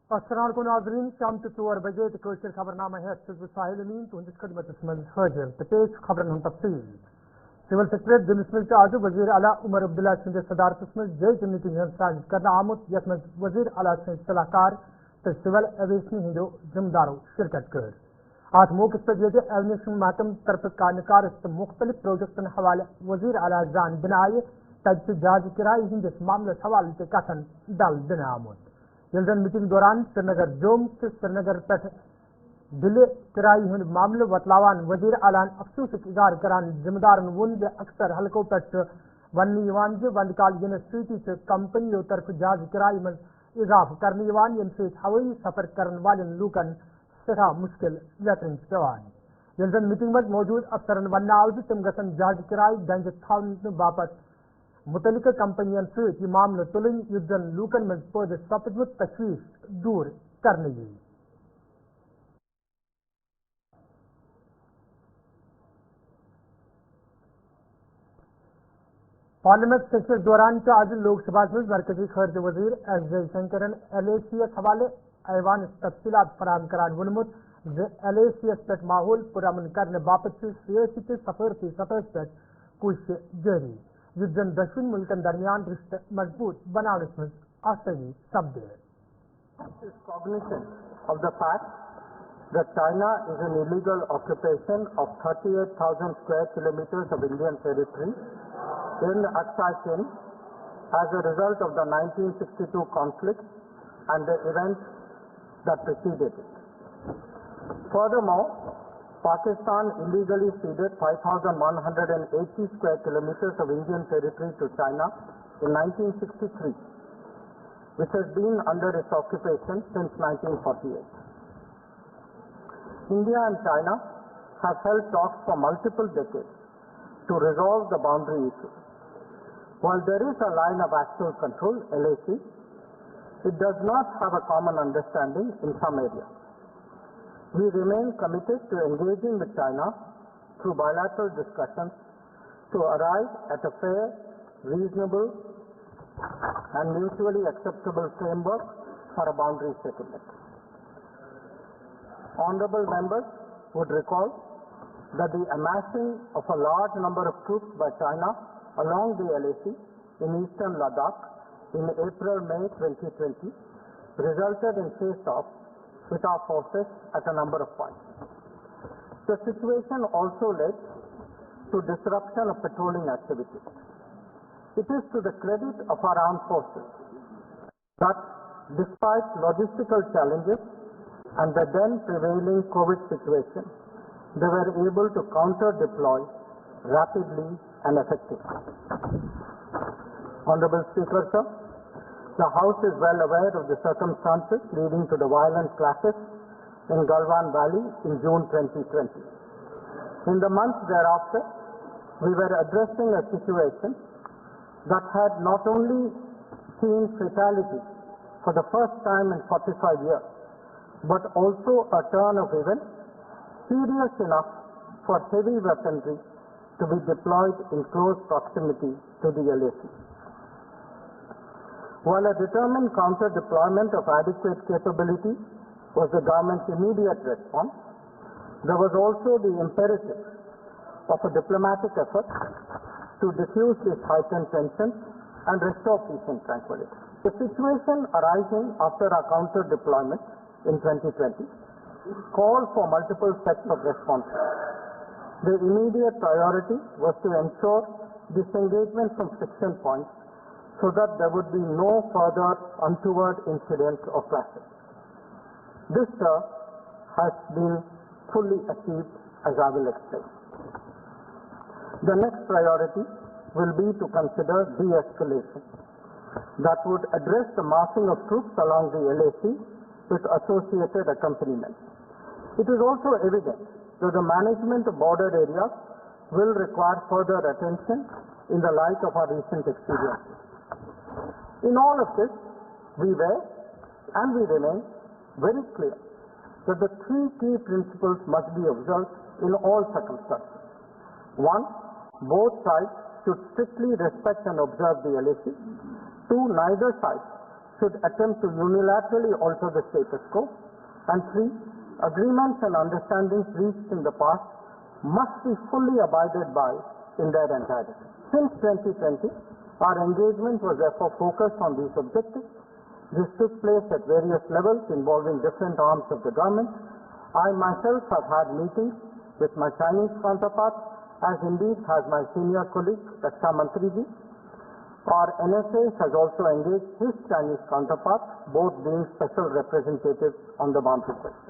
अस्सलाम वालेकुम नाज़रीन शाम 4 बजे कशर खबरनामा है साहिल अमीन तुहंदिस खिदमत मं हाजिर पेश खबरन तफसील सिविल सेक्रेटरी दिल्ली में आज वजीर आला उमर अब्दुल्ला सिंह सदारत में जय मीटिंग साजिश करना आमुत यथ में वजीर आला सलाहकार तो सिविल एविएशन हिंदो जिम्मेदारों शिरकत कर आज मौके पर एविएशन महकम तरफ कानकार मुख्तलिफ प्रोजेक्टन हवाले वजीर आला जान बनाए तज जहाज किराए हिंदिस मामले हवाले से कथन दल दिन आमुत यलदन मीटिंग दौरान श्रीनगर जोम से श्रीनगर पे दिल्ली किराई हंद मामले वतलावान वजीर आलान अफसोस इजहार करान जिम्मेदार वोन अक्सर हल्कों पे वन वंदकाल यूनिवर्सिटी से कंपनियों तरफ जहाज किराई में इजाफ करने यम हवाई सफर कर वाले लूकन सठा मुश्किल वेतन पेवान यलदन मीटिंग में मौजूद अफसरन वन आव तम गसन जहाज किराई गंज थवन बापत मुतलिक कंपनियन सत मामले तुलन युद्धन लूकन में पद सपदमुत तशवीश दूर करने पार्लियामेंट सेशन दौरान आज लोकसभा में मरकजी खर्च वजीर एस जयशंकरन LACS हवाले ऐवान तफसीलात फराहम करान वोनमुत LACS पे माहौल पुरअमन करने बापत सियासी तो सफारती सतह पर कोशिश जारी युद्धन दक्षिण मुल्कन दरमियान रिश्ते मजबूत बनाने में आसानी शब्द is cognizant of the fact that China is an illegal occupation of 38,000 square kilometers of Indian territory in Aksai Chin as a result of the 1962 conflict and the events that preceded it. Furthermore, Pakistan illegally ceded 5,180 square kilometers of Indian territory to China in 1963, which has been under its occupation since 1948. India and China have held talks for multiple decades to resolve the boundary issue. While there is a line of actual control, LAC, it does not have a common understanding in some areas. We remain committed to engaging with China through bilateral discussions to arrive at a fair, reasonable, and mutually acceptable framework for a boundary settlement. Honorable members would recall that the amassing of a large number of troops by China along the LAC in eastern Ladakh in April-May 2020 resulted in face-offs with our forces at a number of points. The situation also led to disruption of patrolling activities. It is to the credit of our armed forces that despite logistical challenges and the then prevailing COVID situation, they were able to counter-deploy rapidly and effectively. Honorable Speaker, sir, the House is well aware of the circumstances leading to the violent clashes in Galwan Valley in June 2020. In the months thereafter, we were addressing a situation that had not only seen fatality for the first time in 45 years, but also a turn of events serious enough for heavy weaponry to be deployed in close proximity to the LAC. While a determined counter-deployment of adequate capability was the government's immediate response, there was also the imperative of a diplomatic effort to diffuse this heightened tension and restore peace and tranquility. The situation arising after our counter-deployment in 2020 called for multiple sets of responses. The immediate priority was to ensure disengagement from friction points so that there would be no further untoward incidents or clashes. This, sir, has been fully achieved, as I will explain. The next priority will be to consider de-escalation that would address the massing of troops along the LAC with associated accompaniment. It is also evident that the management of border areas will require further attention in the light of our recent experiences. In all of this, we were and we remain very clear that the three key principles must be observed in all circumstances. One, both sides should strictly respect and observe the LAC. Two, neither side should attempt to unilaterally alter the status quo. And 3, agreements and understandings reached in the past must be fully abided by in their entirety. Since 2020, our engagement was therefore focused on these objectives. This took place at various levels involving different arms of the government. I myself have had meetings with my Chinese counterparts, as indeed has my senior colleague, Raksha Mantriji. Our NSA has also engaged his Chinese counterparts, both being special representatives on the boundary question.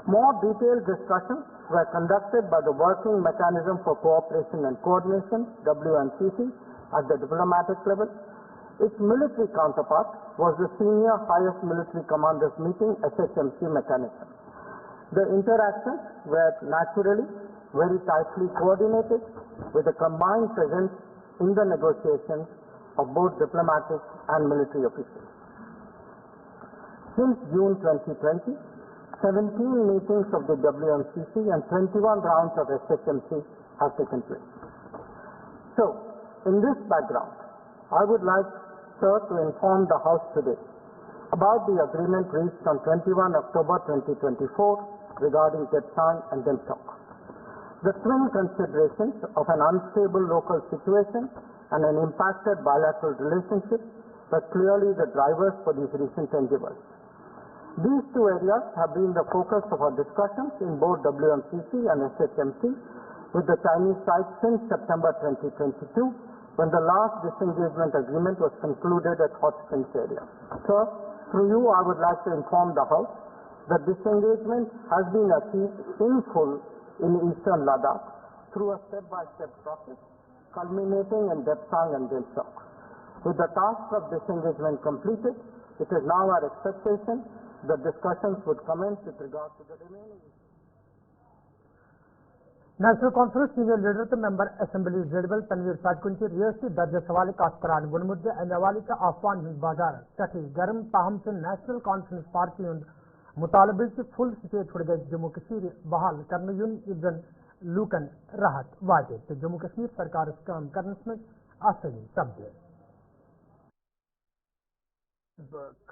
More detailed discussions were conducted by the Working Mechanism for Cooperation and Coordination, WMCC, at the diplomatic level. Its military counterpart was the Senior Highest Military Commanders Meeting, SHMC mechanism. The interactions were naturally very tightly coordinated with a combined presence in the negotiations of both diplomatic and military officials. Since June 2020, 17 meetings of the WMCC and 21 rounds of SHMC have taken place. So, in this background, I would like, sir, to inform the House today about the agreement reached on 21 October 2024 regarding Depsang and Demchok. The twin considerations of an unstable local situation and an impacted bilateral relationship were clearly the drivers for these recent endeavors. These two areas have been the focus of our discussions in both WMCC and SHMC with the Chinese side since September 2022, when the last disengagement agreement was concluded at Hot Springs area. Sir, through you, I would like to inform the House that disengagement has been achieved in full in eastern Ladakh through a step-by-step process, culminating in Depsang and Demchok. With the task of disengagement completed, it is now our expectation that discussions would commence with regard to the remaining issues. National conference senior leader के member assembly जेडबल Tanveer साजकुन की रियासती दर्ज सवाल कास्करान गुनमुद्दे अनवाली का आह्वान बाजार सठी गर्म ताहम से नेशनल कॉन्फ्रेंस पार्टी मुतालबे से फुल स्टेट छोड़ गए जम्मू कश्मीर बहाल करने युन लूकन राहत वाजे तो जम्मू कश्मीर सरकार काम करने में आसानी सब्जे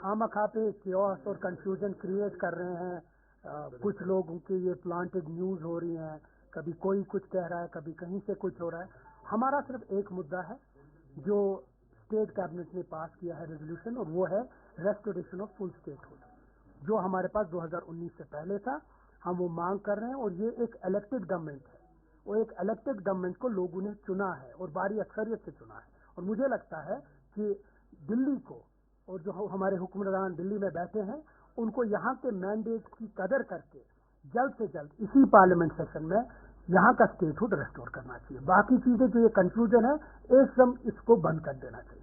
खामखा पे कियोस और कंफ्यूजन क्रिएट कर रहे हैं। कुछ लोगों की ये प्लांटेड न्यूज हो रही हैं, कभी कोई कुछ कह रहा है, कभी कहीं से कुछ हो रहा है। हमारा सिर्फ एक मुद्दा है जो स्टेट कैबिनेट ने पास किया है रेजोल्यूशन, और वो है रेस्टोरेशन ऑफ फुल स्टेटहुड, जो हमारे पास 2019 से पहले था। हम वो मांग कर रहे हैं, और ये एक इलेक्टेड गवर्नमेंट है, वो एक इलेक्टेड गवर्नमेंट को लोगों ने चुना है और भारी अक्सरियत से चुना है। और मुझे लगता है कि दिल्ली को और जो हमारे हुक्मरान दिल्ली में बैठे हैं उनको यहाँ के मैंडेट की कदर करके जल्द से जल्द इसी पार्लियामेंट सेशन में यहाँ का स्टेटहुड रेस्टोर करना चाहिए। बाकी चीजें जो ये कंफ्यूजन है एकदम इसको बंद कर देना चाहिए।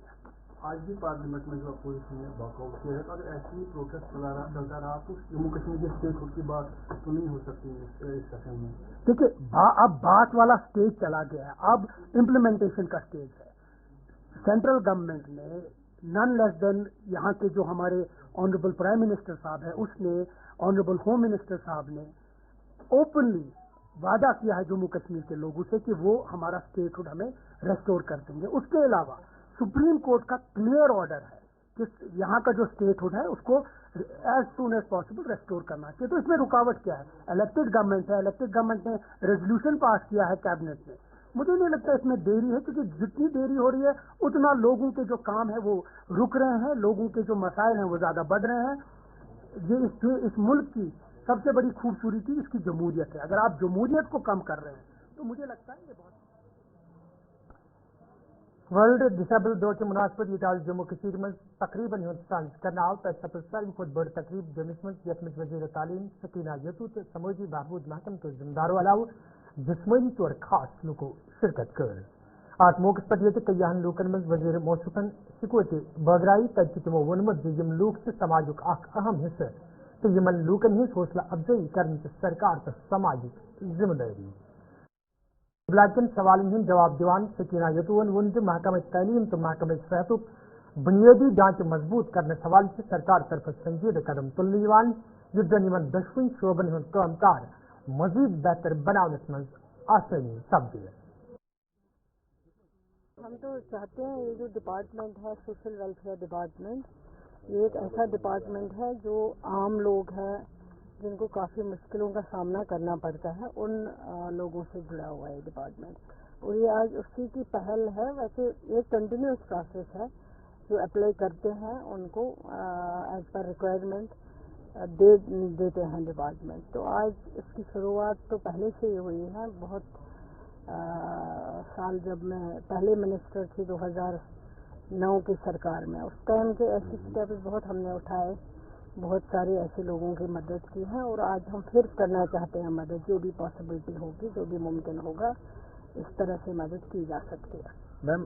आज भी पार्लियामेंट में जो अपोजिशन ने वॉकआउट किया है, अगर ऐसे ही प्रोटेस्ट चलता रहा तो जम्मू कश्मीर के स्टेटहुड की बात तो नहीं हो सकती इस सेशन में। देखिए, अब बात वाला स्टेज चला गया है, अब इम्प्लीमेंटेशन का स्टेज है। सेंट्रल गवर्नमेंट ने नन लेस देन यहाँ के जो हमारे ऑनरेबल प्राइम मिनिस्टर साहब है, उसने ऑनरेबल होम मिनिस्टर साहब ने ओपनली वादा किया है जम्मू कश्मीर के लोगों से कि वो हमारा स्टेटहुड हमें रेस्टोर कर देंगे। उसके अलावा सुप्रीम कोर्ट का क्लियर ऑर्डर है कि यहाँ का जो स्टेटहुड है उसको as soon as possible restore करना चाहिए। तो इसमें रुकावट क्या है? इलेक्टेड गवर्नमेंट है, इलेक्टेड गवर्नमेंट ने रेजोल्यूशन पास किया है कैबिनेट ने। मुझे नहीं लगता इसमें देरी है, क्योंकि जितनी देरी हो रही है उतना लोगों के जो काम है वो रुक रहे हैं, लोगों के जो मसाइल हैं वो ज्यादा बढ़ रहे हैं। ये इस मुल्क की सबसे बड़ी खूबसूरती इसकी जमहूरियत है। अगर आप जमहूरियत को कम कर रहे हैं तो मुझे लगता है ये बहुत वर्ल्ड डिसेबल डे के मुनासबत ये आज जम्मू कश्मीर में तकरीबन करनाल सारी खुद बड़ तकरीब जमत वजीर तालीम सकीना यतू समूजी बहबूद महकम के जिम्मेदारों अलावा जिस्मानी तौर खास लोगों शिरकत कर आज मौके पर ये कईयान लूकन में वजीर मौसूफन सिक्योरिटी बगराई तक तमो वोनमत यम लूक से समाज अहम हिस्सा तो यमन लूकन हिंद हौसला अफजाई करने सरकार तो समाजिक जिम्मेदारी ब्लाकन सवाल हिंद जवाब दिवान सकीना यतून वुन महकमा तालीम तो महकमा सेहत बुनियादी ढांचे मजबूत करने सवाल से सरकार तरफ संजीदा कदम तुलने युद्धन दशवन शोबन हूं कामकार मजीद बेहतर बनाने में आसानी सब्जी है। हम तो चाहते हैं ये जो डिपार्टमेंट है सोशल वेलफेयर डिपार्टमेंट, ये एक ऐसा डिपार्टमेंट है जो आम लोग हैं जिनको काफ़ी मुश्किलों का सामना करना पड़ता है, उन लोगों से जुड़ा हुआ है डिपार्टमेंट, और ये आज उसी की पहल है। वैसे ये कंटिन्यूस प्रोसेस है, जो अप्लाई करते हैं उनको एज पर रिक्वायरमेंट देते हैं डिपार्टमेंट। तो आज इसकी शुरुआत तो पहले से ही हुई है। बहुत साल जब मैं पहले मिनिस्टर थी 2009 की सरकार में, उस टाइम के ऐसे स्टेप्स बहुत हमने उठाए, बहुत सारे ऐसे लोगों की मदद की है, और आज हम फिर करना चाहते हैं मदद, जो भी पॉसिबिलिटी होगी, जो भी मुमकिन होगा, इस तरह से मदद की जा सकती है। मैम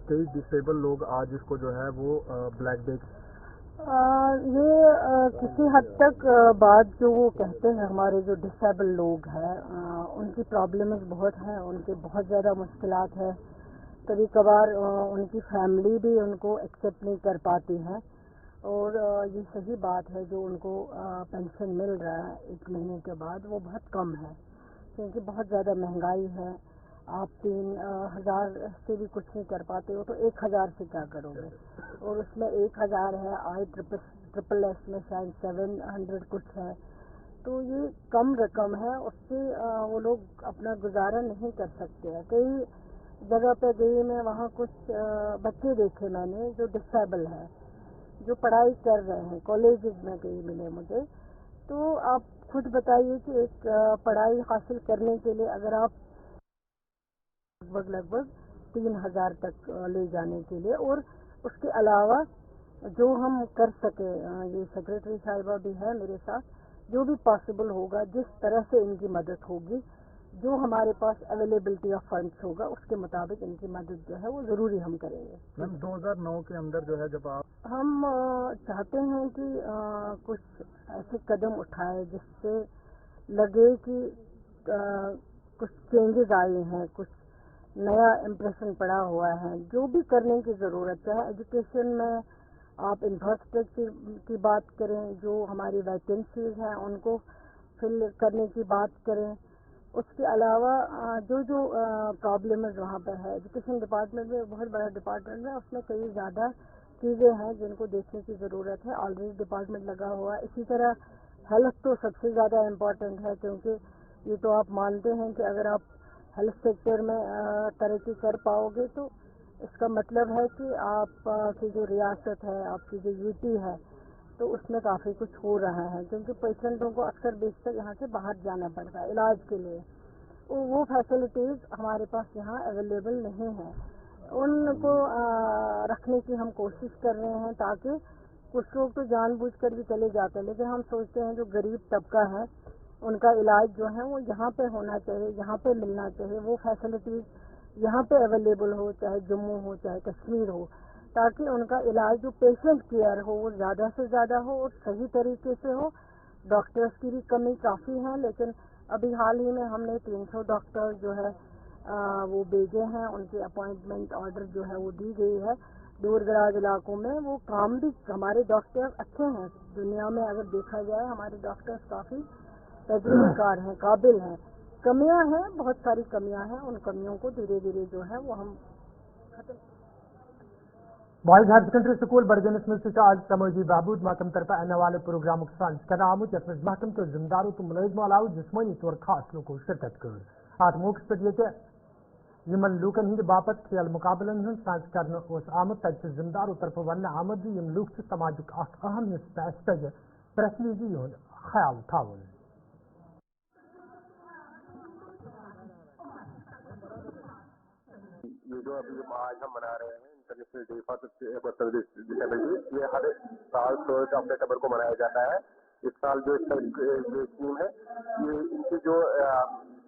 कई डिसेबल लोग आज इसको जो है वो ब्लैक डे किसी हद तक बात जो वो कहते हैं, हमारे जो डिसेबल लोग हैं उनकी प्रॉब्लम्स बहुत हैं, उनके बहुत ज़्यादा मुश्किलात है। कभी कभार उनकी फैमिली भी उनको एक्सेप्ट नहीं कर पाती है, और ये सही बात है, जो उनको पेंशन मिल रहा है 1 महीने के बाद, वो बहुत कम है, क्योंकि बहुत ज़्यादा महंगाई है। आप 3,000 से भी कुछ नहीं कर पाते हो, तो 1,000 से क्या करोगे? और उसमें 1,000 है, ट्रिपल एस में शायद 700 कुछ है, तो ये कम रकम है, उससे वो लोग अपना गुजारा नहीं कर सकते हैं। कई जगह पे गई मैं, वहाँ कुछ बच्चे देखे मैंने जो डिसेबल है, जो पढ़ाई कर रहे हैं, कॉलेजेस में कई मिले मुझे। तो आप खुद बताइए कि एक पढ़ाई हासिल करने के लिए अगर आप लगभग 3,000 तक ले जाने के लिए, और उसके अलावा जो हम कर सके, ये सेक्रेटरी साहिबा भी है मेरे साथ, जो भी पॉसिबल होगा, जिस तरह से इनकी मदद होगी, जो हमारे पास अवेलेबिलिटी ऑफ फंड्स होगा, उसके मुताबिक इनकी मदद जो है वो ज़रूरी हम करेंगे। मैम 2009 के अंदर जो है जब हम चाहते हैं कि कुछ ऐसे कदम उठाए जिससे लगे कि कुछ चेंजेस आए हैं, कुछ नया इम्प्रेशन पड़ा हुआ है। जो भी करने की ज़रूरत है, एजुकेशन में आप इंफ्रास्ट्रक्चर की बात करें, जो हमारी वैकेंसीज हैं उनको फिल करने की बात करें, उसके अलावा जो जो प्रॉब्लम्स वहाँ पर है, एजुकेशन डिपार्टमेंट में बहुत बड़ा डिपार्टमेंट है, उसमें कई ज़्यादा चीज़ें हैं जिनको देखने की ज़रूरत है। ऑलरेडी डिपार्टमेंट लगा हुआ है। इसी तरह हेल्थ तो सबसे ज़्यादा इम्पॉर्टेंट है, क्योंकि ये तो आप मानते हैं कि अगर आप हेल्थ सेक्टर में तरक्की कर पाओगे तो इसका मतलब है कि आपकी जो रियासत है, आपकी जो यूटी है, तो उसमें काफ़ी कुछ हो रहा है, क्योंकि पेशेंटों को अक्सर बेशतर यहाँ से बाहर जाना पड़ता है इलाज के लिए। वो फैसिलिटीज़ हमारे पास यहाँ अवेलेबल नहीं है। उनको रखने की हम कोशिश कर रहे हैं, ताकि कुछ लोग तो जानबूझकर भी चले जाते हैं, लेकिन हम सोचते हैं जो गरीब तबका है उनका इलाज जो है वो यहाँ पे होना चाहिए, यहाँ पे मिलना चाहिए, वो फैसिलिटीज़ यहाँ पे अवेलेबल हो, चाहे जम्मू हो चाहे कश्मीर हो, ताकि उनका इलाज जो पेशेंट केयर हो वो ज़्यादा से ज़्यादा हो और सही तरीके से हो। डॉक्टर्स की भी कमी काफ़ी है, लेकिन अभी हाल ही में हमने 300 डॉक्टर जो है वो भेजे हैं, उनकी अपॉइंटमेंट ऑर्डर जो है वो दी गई है। दूर दराज इलाकों में वो काम भी, हमारे डॉक्टर अच्छे हैं, दुनिया में अगर देखा जाए हमारे डॉक्टर्स काफ़ी तजुर्बेकार हैं, काबिल हैं। कमियां हैं, बहुत सारी कमियां हैं, उन कमियों को धीरे धीरे जो है वो हम खत्म। बॉयज हायर सेकेंडरी स्कूल बड़गनिस में से आज तमोजी बहबूद महकम तरफ आने वाले प्रोग्राम का नाम जिसमें महकम के जिम्मेदारों तो मुलजम अलाव जिस्मानी तौर खास लोग को शिरकत कर आज मुख्य पे के यमन लूकन हिंद बापत खेल मुकाबलन हन सांस करने उस आमद तक जिम्मेदारों तरफ वन आमद यम लूक से समाज का अहम हिस्सा प्रसलीजी ख्याल थावन। ये जो अभी आज हम मना रहे हैं इंटरनेशनल डे फॉर डिसेबिलिटी, ये हर साल 16 अक्टूबर को मनाया जाता है। इस साल जो इसका स्कीम है, ये इनकी जो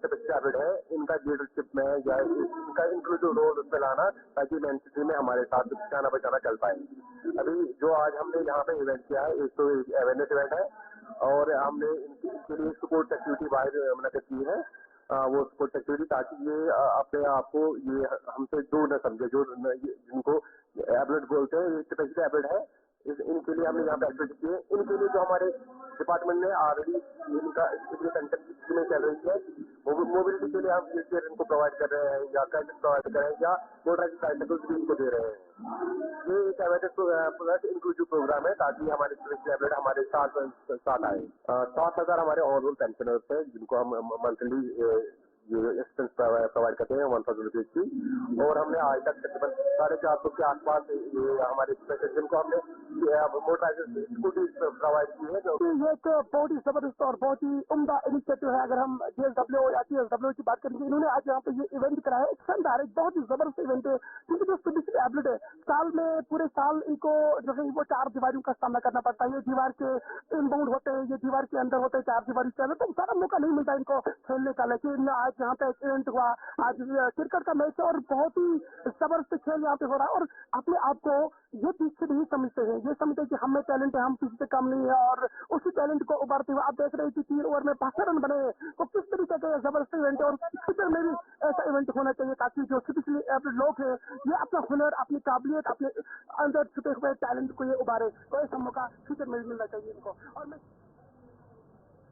डिसेबिलिटी है, इनका लीडरशिप में या इनका इंक्लूसिव रोल उसमें लाना, ताकि एनसीसी में हमारे साथ जाना बचाना चल पाए। अभी जो आज हमने यहाँ पे इवेंट किया है, एक तो अवेयरनेस इवेंट है, और हमने इनके लिए सपोर्ट एक्टिविटी बाहर मुनक़िद की है, वो सपोर्ट एक्टिविटी, ताकि ये अपने आप को ये हमसे दूर न समझे, जो जिनको एबलेट बोलते हैं, स्पेशली एबलेट है, इनके लिए हमने यहाँ पे एक्टिविटी की है। इनके लिए जो हमारे डिपार्टमेंट ने ऑलरेडी इनका कंटेंट में चल रही है। मोबिलिटी के लिए हम व्हील चेयर इनको प्रोवाइड कर रहे हैं या कैसेट प्रोवाइड कर रहे हैं या मोटराइज्ड बाइसाइकिल्स भी इनको दे रहे हैं। ये एक अवेयरनेस प्लस इंक्लूसिव प्रोग्राम है ताकि हमारे टैबलेट हमारे साथ आए। 7,000 हमारे ऑनरोल पेंशनर्स हैं जिनको हम मंथली असिस्टेंस प्रोवाइड करते हैं 1,000 रुपीज की। और हमने आज तक तकरीबन 450 के आसपास हमारे जिनको हमने मोटराइज्ड स्कूटी प्रोवाइड की है। ये एक बहुत ही जबरदस्त और बहुत ही उम्दा इनिशिएटिव है। अगर हम DSW या TSW की बात करेंगे, इन्होंने आज यहाँ पे ये इवेंट कराया, एक शानदार, एक बहुत ही जबरदस्त इवेंट है क्योंकि जो फिजिकली एबल्ड है, साल में पूरे साल इनको जो है वो 4 दीवारों का सामना करना पड़ता है। ये दीवार के इनबाउंड होते हैं, ये दीवार के अंदर होते हैं, 4 दीवारी के अंदर, तो सारा मौका नहीं मिलता इनको खेलने का। लेकिन आज यहाँ पे एक इवेंट हुआ, आज क्रिकेट का मैच है और बहुत ही जबरदस्त खेल यहाँ पे हो रहा है। और अपने आप को ये पीछे नहीं समझते हैं, ये समझते हैं कि हम में टैलेंट है, हम किसी से कम नहीं है, और उसी टैलेंट को उभारते हुए आप देख रहे हैं कि 3 ओवर में 62 रन बने, तो किस तरीके का जबरदस्त इवेंट है। और फ्यूचर में भी ऐसा इवेंट होना चाहिए ताकि जो फिजिकली एबल्ड लोग हैं ये अपना हुनर, अपनी काबिलियत, अपने अंदर छुपे हुए टैलेंट को ये उभारे। तो ऐसा मौका फ्यूचर में भी मिलना चाहिए इनको। और मैं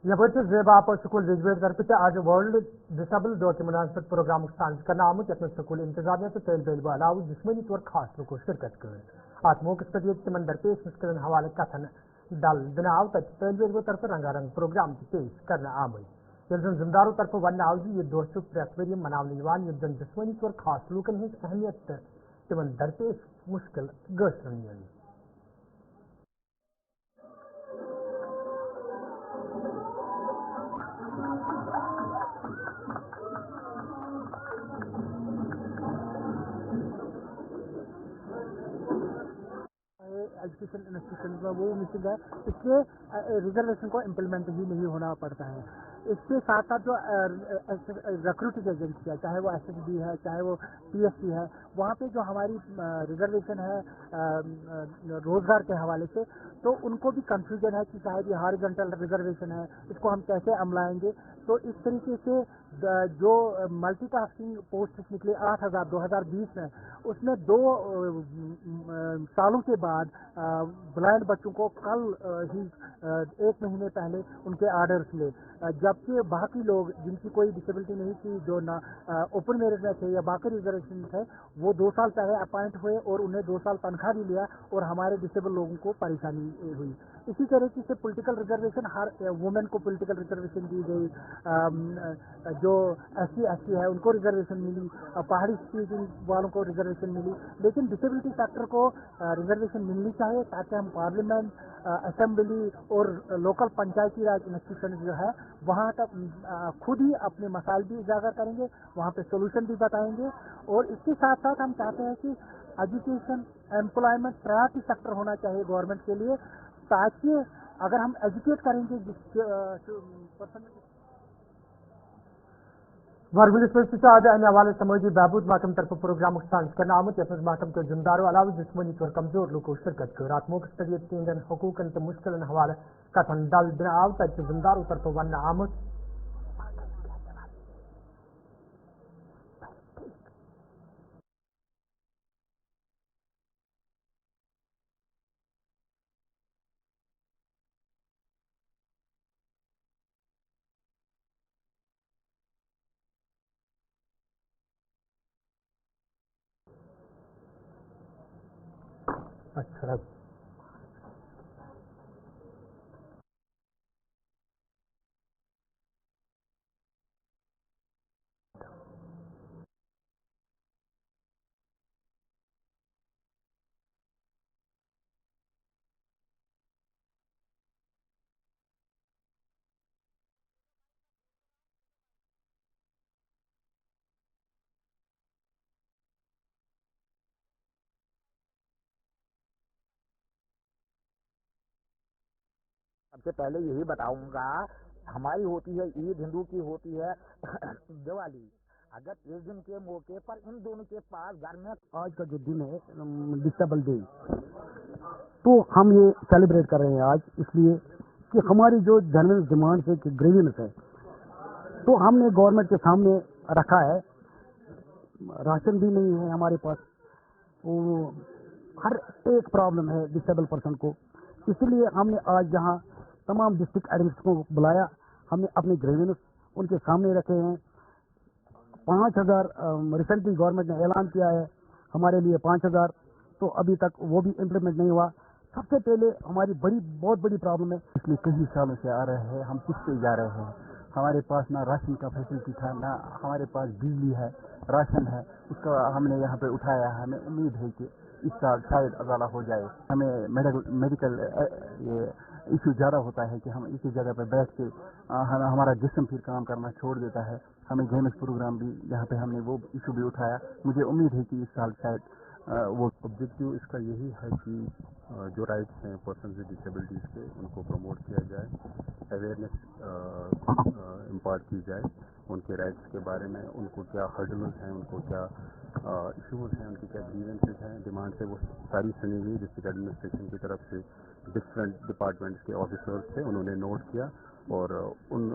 यह जेबा स्कूल रिजवेट तरफ आज वर्ल्ड डिसेबल डे के मुनासिब प्रोग्राम साज करना आमुत यथ स्कूल इंतजामिया तो तेल बेल अलाव जिस्मनी तौर खास लोगों शिरकत कर अत मौके पर तिमन दरपेश मुश्किल हवाले कथन दल दिनाव तक तेल बेल तरफ रंगारंग प्रोग्राम पेश करना आमुत यह जिम्मेदारों तरफ वन आव यह दौर प्रत वरी मनावन यह जिस्मनी तौर खास लूकन हज अहमियत तिमन दरपेश मुश्किल गसन। एजुकेशन इंस्टीट्यूशन में वो मिसिंग है, इसलिए रिजर्वेशन को इम्प्लीमेंट ही नहीं होना पड़ता है। इसके साथ साथ जो रिक्रूटिंग एजेंसी है, चाहे वो SSB है, चाहे वो PSC है, वहाँ पे जो हमारी रिजर्वेशन है रोजगार के हवाले से, तो उनको भी कंफ्यूजन है कि शायद ये हॉरिजॉन्टल रिजर्वेशन है, इसको हम कैसे अमलाएंगे। तो इस तरीके से जो मल्टीटास्किंग पोस्ट निकले 8,000 2020 में, उसमें 2 सालों के बाद ब्लाइंड बच्चों को कल ही 1 महीने पहले उनके ऑर्डर्स मिले, जबकि बाकी लोग जिनकी कोई डिसेबिलिटी नहीं थी, जो ना ओपन मेरिट में थे या बाकी रिजर्वेशन थे, वो 2 साल पहले अपॉइंट हुए और उन्हें 2 साल तनख्वाह भी लिया और हमारे डिसेबल लोगों को परेशानी हुई। इसी तरीके से पॉलिटिकल रिजर्वेशन, हर वुमेन को पॉलिटिकल रिजर्वेशन दी गई, जो SC है उनको रिजर्वेशन मिली, पहाड़ी स्पीकिंग वालों को रिजर्वेशन मिली, लेकिन डिसेबिलिटी सेक्टर को रिजर्वेशन मिलनी चाहिए ताकि हम पार्लियामेंट, असेंबली और लोकल पंचायती राज इंस्टीट्यूशन जो है वहाँ तक खुद ही अपने मसाइल भी उजागर करेंगे, वहाँ पे सोल्यूशन भी बताएंगे। और इसके साथ साथ हम चाहते हैं कि एजुकेशन, एम्प्लॉयमेंट प्रायोरिटी सेक्टर होना चाहिए गवर्नमेंट के लिए, ताकि अगर हम एजुकेट करेंगे जिस पर्सन वर्गुलिस आज अने हवाले समाजी बहबूद महकम तरफ प्रोग्राम साज करना आमुत यथ महकम के जिम्मेदारों अलावा जिस्मनी तौर कमजोर लोगों शिरकत कर रात मौके पर तीन हकूकन तो मुश्किल हवाले कथन दल दिन आव तक जिम्मेदारों तरफ वन आमुत अच्छा सबसे पहले यही बताऊंगा, हमारी होती है ईद, हिंदू की होती है दिवाली। अगर इस दिन के मौके पर इन दोनों के पास घर में आज का जो दिन है डिसेबल डे, तो हम ये सेलिब्रेट कर रहे हैं आज इसलिए कि हमारी जो जनरल डिमांड है कि ग्रीवेंस है, तो हमने गवर्नमेंट के सामने रखा है। राशन भी नहीं है हमारे पास, वो हर एक प्रॉब्लम है डिसेबल पर्सन को, इसलिए हमने आज यहाँ तमाम डिस्ट्रिक्ट एडमिनिस्ट्रेटरों को बुलाया, हमने अपने ग्रेवियंस उनके सामने रखे हैं। 5,000 रिसेंटली गवर्नमेंट ने ऐलान किया है हमारे लिए 5,000, तो अभी तक वो भी इम्प्लीमेंट नहीं हुआ। सबसे पहले हमारी बहुत बड़ी प्रॉब्लम है, इसलिए कई सालों से आ रहे हैं, हम किस पे जा रहे हैं। हमारे पास ना राशन का फैसिलिटी था, ना हमारे पास बिजली है, राशन है, उसका हमने यहाँ पे उठाया। हमें उम्मीद है कि इस साल शायद अजाला हो जाए। हमें मेडिकल इशू ज़्यादा होता है कि हम इसी जगह पे बैठ के हमारा जिस्म फिर काम करना छोड़ देता है। हमें गेम्स प्रोग्राम भी यहाँ पे हमने वो इशू भी उठाया। मुझे उम्मीद है कि इस साल शायद वो ऑब्जेक्टिव इसका यही है कि जो राइट्स हैं पर्सन विद डिसेबिलिटीज़ के उनको प्रमोट किया जाए, अवेयरनेस इम्पार्ट की जाए उनके राइट्स के बारे में, उनको क्या हर्डल्स हैं, उनको क्या इश्यूज़ हैं, उनकी क्या ग्रीवेंसेस हैं, डिमांड्स है, वो सारी सुनी हुई डिस्ट्रिक्ट एडमिनिस्ट्रेशन की तरफ से डिफरेंट डिपार्टमेंट्स के ऑफिसर्स थे, उन्होंने नोट किया और उन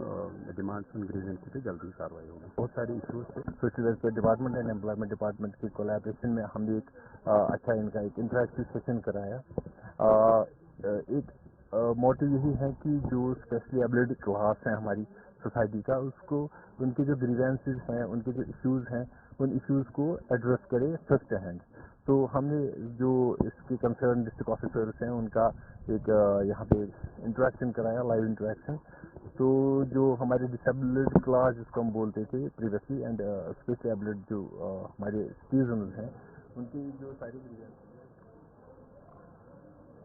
डिमांड्स उन ग्रीवेंस पे जल्दी कार्रवाई होगी। बहुत सारे इश्यूज थे। Social welfare department and employment department की कोलैबोरेशन में हमने एक अच्छा इनका एक इंटरेक्टिव सेशन कराया। एक मोटिव यही है कि जो स्पेशली एबिलिटी क्लास है हमारी सोसाइटी का, उसको उनके जो ग्रीवेंसेस हैं, उनके जो इश्यूज हैं, उन इश्यूज को एड्रेस करे फर्स्ट हैंड। तो हमने जो इसके कंसर्न डिस्ट्रिक्ट ऑफिसर्स हैं उनका एक यहाँ पे इंटरेक्शन कराया, लाइव इंटरेक्शन। तो जो हमारे डिसेबिलिटी क्लास जिसको हम बोलते थे प्रीवियसली एंड स्पेशली एबिलिटी जो हमारे सिटीजन हैं उनकी जो सारी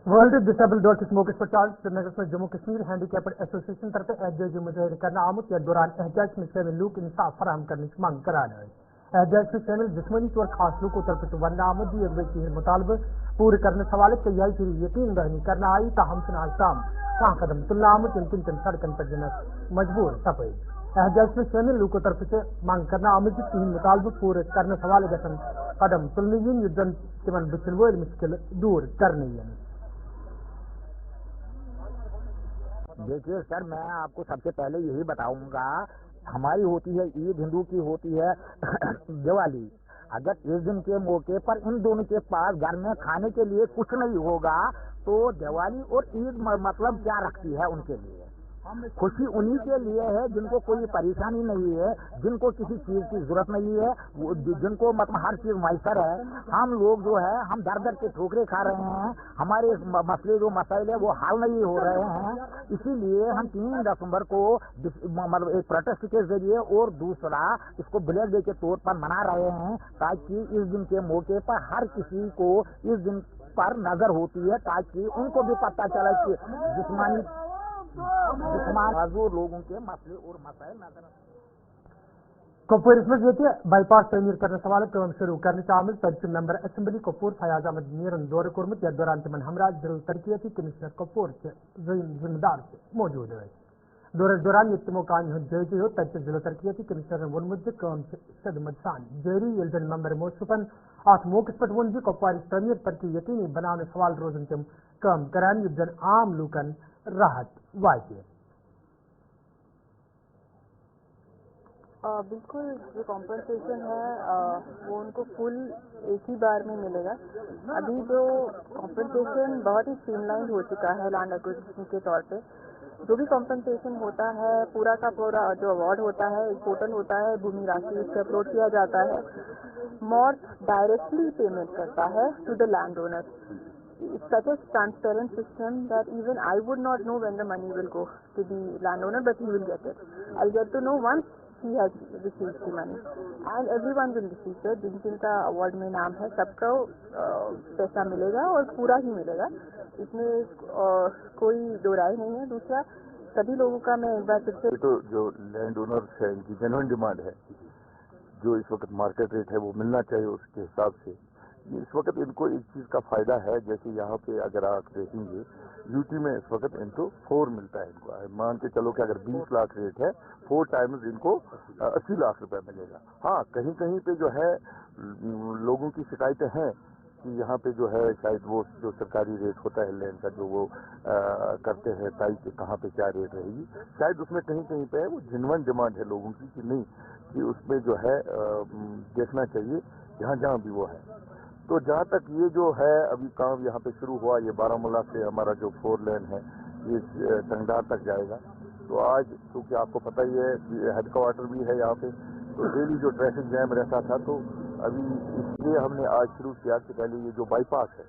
वर्ल्ड डिसेबल डॉट इस मौके पर चार्ज श्रीनगर में जम्मू कश्मीर हैंडीकैप्ड एसोसिएशन तरफ एहतजाजी मुजाहिर करना आमुद या दौरान एहतजाज में शामिल लोग इंसाफ फराहम करने की मांग करा रहे हैं। एहतजाज में शामिल जिस्मनी तौर खास लोगों तरफ से वरना आमदी अगवे मुतालबे पूरे करने सवाल तैयारी की यकीन दहनी करना आई ताहम सुना शाम कहाँ कदम तुल्ला आमुद यमकिन किन सड़कन पर जन मजबूर सफे। एहतजाज में शामिल लोगों तरफ से मांग करना आमद तीन मुतालबे पूरे करने सवाल गठन कदम तुलनी युद्धन तिमन बिचलवोल मुश्किल दूर करनी। देखिए सर, मैं आपको सबसे पहले यही बताऊंगा, हमारी होती है ईद, हिंदू की होती है दिवाली। अगर इस दिन के मौके पर इन दोनों के पास घर में खाने के लिए कुछ नहीं होगा तो दिवाली और ईद मतलब क्या रखती है उनके लिए? खुशी उन्हीं के लिए है जिनको कोई परेशानी नहीं है, जिनको किसी चीज की जरूरत नहीं है, जिनको मतलब हर चीज मैसर है। हम लोग जो है हम दर दर के ठोकरे खा रहे हैं, हमारे मसले जो मसाइल है वो हल नहीं हो रहे हैं। इसीलिए हम 3 दिसंबर को मतलब एक प्रोटेस्ट के जरिए और दूसरा इसको ब्लैक डे के तौर पर मना रहे हैं, ताकि इस दिन के मौके पर हर किसी को इस दिन पर नजर होती है, ताकि उनको भी पता चले कि जिस्मानी लोगों के मसले और मसाइल नजर। कपूर इसमें बाईपास तमीर करने सवाल काम शुरू करने शामिल तर्जुम मेंबर असेंबली कपूर फयाज अहमद मीरन दौरे कुर्मत या दौरान तिमन हमराज दिल तरक्की कमिश्नर कपूर के जिम्मेदार से मौजूद है। दौरे दौरान यमो कान जयती हो तर्ज जिला तरक्की कमिश्नर वोनमुद काम सदमसान जेरी यल्दन मेंबर मोसफन आठ मौके पर वन कपवार तमीर तरक्की यकीनी बनाने सवाल रोजन तम काम करान युद्धन आम लूकन राहत वाजिब। बिल्कुल, जो कॉम्पनसेशन है वो उनको फुल एक ही बार में मिलेगा। अभी जो कॉम्पनसेशन बहुत ही स्ट्रीमलाइन हो चुका है लैंड एक्विजिशन के तौर पे। जो भी कॉम्पनसेशन होता है पूरा का पूरा जो अवार्ड होता है, एक पोर्टल होता है भूमि राशि, उस पर अपलोड किया जाता है। मॉर्थ डायरेक्टली पेमेंट करता है to the land owner. It's such a transparent system that even I would not know when the money will go to the landowner, but he will get it. I'll get to know once he has received the money, and everyone will receive it. जिनका award में नाम है सबको पैसा मिलेगा और पूरा ही मिलेगा, इसमें कोई दो राय नहीं है। दूसरा, सभी लोगों का मैं एक बार फिर से तो जो लैंड ओनर्स है इनकी जेन्युइन डिमांड है, जो इस वक्त मार्केट रेट है वो मिलना चाहिए उसके हिसाब से। इस वक्त इनको एक चीज का फायदा है, जैसे यहाँ पे अगर आप देखेंगे यूटी में इस वक्त इनको 4 मिलता है। इनको मान के चलो कि अगर 20 लाख रेट है 4 टाइम्स इनको 80 लाख रुपए मिलेगा। हाँ, कहीं कहीं पे जो है लोगों की शिकायतें हैं कि यहाँ पे जो है शायद वो जो सरकारी रेट होता है लैंड का जो वो करते हैं ताई कि कहाँ पे क्या रेट रहेगी, शायद उसमें कहीं कहीं पे वो जेन्युइन डिमांड है लोगों की कि नहीं, कि उसमें जो है देखना चाहिए जहाँ जहाँ भी वो है। तो जहाँ तक ये जो है अभी काम यहाँ पे शुरू हुआ, ये बारामूला से हमारा जो 4 लेन है یہ ٹنگڈار تک جائے گا. تو آج کیونکہ آپ کو پتہ ہی ہے ہیڈ کوارٹر بھی ہے یہاں پہ, تو ڈیلی جو ٹریفک جیم رہتا تھا, تو ابھی اس لیے ہم نے آج شروع کیا کہ پہلے یہ جو بائی پاس ہے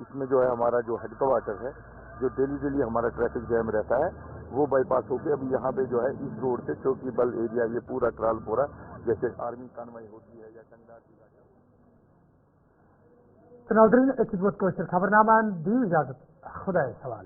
اس میں جو ہے ہمارا جو ہیڈ کوارٹر ہے, جو ڈیلی ہمارا ٹریفک جیم رہتا ہے, وہ بائی پاس ہو کے ابھی یہاں پہ جو ہے اس روڈ سے چوکی بل ایریا یہ پورا ٹرال پورا جیسے آرمی کانوائی ہوتی ہے یا ٹنگڈار کی گاڑیاں. تو ناظرین, ایک خدمت کوشر خبرنامہ دی اجازت, خدا سوال.